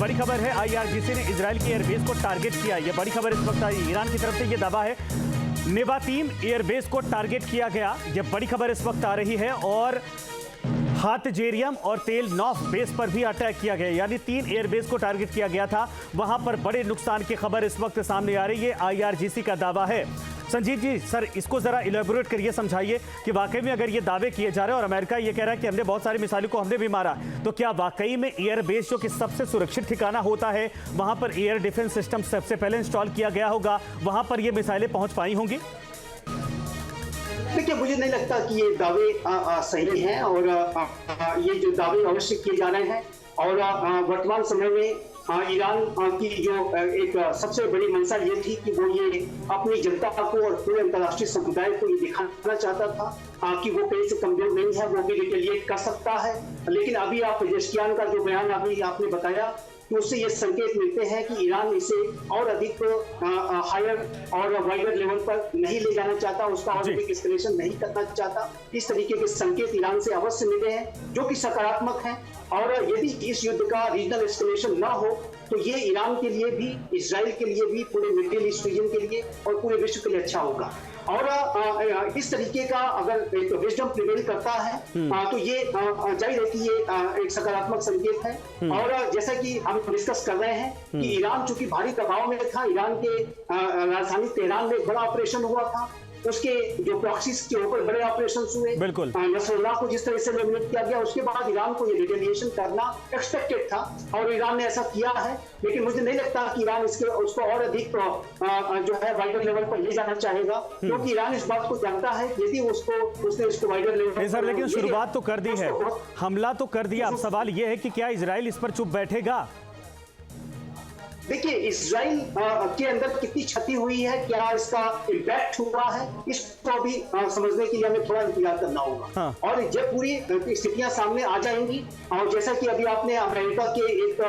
बड़ी खबर है, आईआरजीसी ने इजराइल के एयरबेस को टारगेट किया। यह बड़ी खबर इस वक्त आई। ईरान की तरफ से यह दावा है नेवातीम एयरबेस को टारगेट किया गया। यह बड़ी खबर इस वक्त आ रही है। और हातजेरियम और तेल नौफ बेस पर भी अटैक किया गया, यानी 3 एयरबेस को टारगेट किया गया था। वहां पर बड़े नुकसान की खबर इस वक्त सामने आ रही है। आईआरजीसी का दावा है। संजीव जी, सर इसको जरा इलेबोरेट करिए, समझाइए कि वाकई में अगर ये दावे किए जा रहे हैं और अमेरिका ये कह रहा है कि हमने बहुत सारी मिसाइलों को हमने भी मारा, तो क्या वाकई में एयरबेस जो कि सबसे सुरक्षित ठिकाना होता है, वहां पर एयर डिफेंस सिस्टम सबसे पहले इंस्टॉल किया गया होगा, वहां पर ये मिसाइलें पहुंच पाई होंगी? देखिए, मुझे नहीं लगता कि ये दावे सही हैं और ये जो दावे अवश्य किए जा रहे हैं। और वर्तमान समय में ईरान की जो एक सबसे बड़ी मंशा ये थी कि वो ये अपनी जनता को और पूरे अंतर्राष्ट्रीय समुदाय को ये दिखाना चाहता था कि वो कहीं से कमजोर नहीं है, वो भी रिटेलिएट कर सकता है। लेकिन अभी आप पेजेश्कियान का जो बयान अभी आपने बताया, तो उससे ये संकेत मिलते हैं कि ईरान इसे और अधिक हायर और वाइडर लेवल पर नहीं ले जाना चाहता, उसका और अधिक एस्केलेशन नहीं करना चाहता। इस तरीके के संकेत ईरान से अवश्य मिले हैं जो कि सकारात्मक हैं। और यदि इस युद्ध का रीजनल एस्केलेशन न हो तो ये ईरान के लिए भी, इजराइल के लिए भी, पूरे मिडिल ईस्ट रीजन के लिए और पूरे विश्व के लिए अच्छा होगा। और इस तरीके का अगर एक विजडम प्रिवेल करता है तो ये जाहिर है कि ये एक सकारात्मक संकेत है। और जैसा कि हम डिस्कस कर रहे हैं कि ईरान चूंकि भारी दबाव में था, ईरान के राजधानी तेहरान में बड़ा ऑपरेशन हुआ था, उसके जो प्रॉक्सीज के ऊपर बड़े ऑपरेशन हुए, बिल्कुल नसरुल्लाह को जिस तरह से एलिमिनेट किया गया, उसके बाद ईरान को ये रिटेलिएशन करना एक्सपेक्टेड था और ईरान ने ऐसा किया है। लेकिन मुझे नहीं लगता कि ईरान उसको और अधिक जो है वाइडर लेवल पर ले जाना चाहेगा, क्योंकि ईरान इस बात को जानता है कि यदि उसने इसको वाइडर लेवल सर, लेकिन शुरुआत तो कर दी है, हमला तो कर दिया। अब सवाल यह है कि क्या इजराइल इस पर चुप बैठेगा? देखिए, इजराइल के अंदर कितनी क्षति हुई है, क्या इसका इम्पैक्ट हुआ है, इसको भी समझने के लिए हमें थोड़ा इंतजार करना होगा। हाँ। और जब पूरी स्थितियां सामने आ जाएंगी, और जैसा कि अभी आपने अमेरिका के एक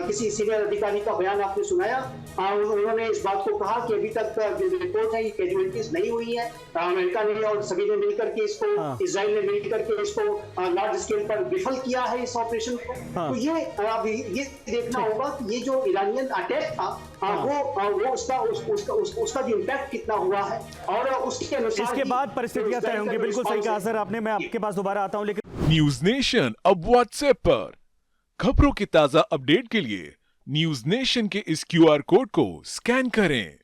किसी सीनियर अधिकारी का बयान आपने सुनाया, उन्होंने इस बात को कहा कि अभी तक जो रिपोर्ट है ये कैजुअलिटीज नहीं हुई है। अमेरिका ने और सभी ने मिलकर के इसको, इजराइल ने मिलकर के इसको लार्ज स्केल पर विफल किया है इस ऑपरेशन को। तो ये अभी ये देखना होगा कि ये जो ईरानियन अटैक था वो उसका जो इम्पैक्ट कितना हुआ है और उसके अनुसार इसके बाद परिस्थितियां तय होंगी। बिल्कुल सही कहा सर आपने। मैं आपके पास दोबारा आता हूं, लेकिन न्यूज नेशन अब व्हाट्सएप पर खबरों की ताजा अपडेट के लिए न्यूज नेशन के इस क्यूआर कोड को स्कैन करें।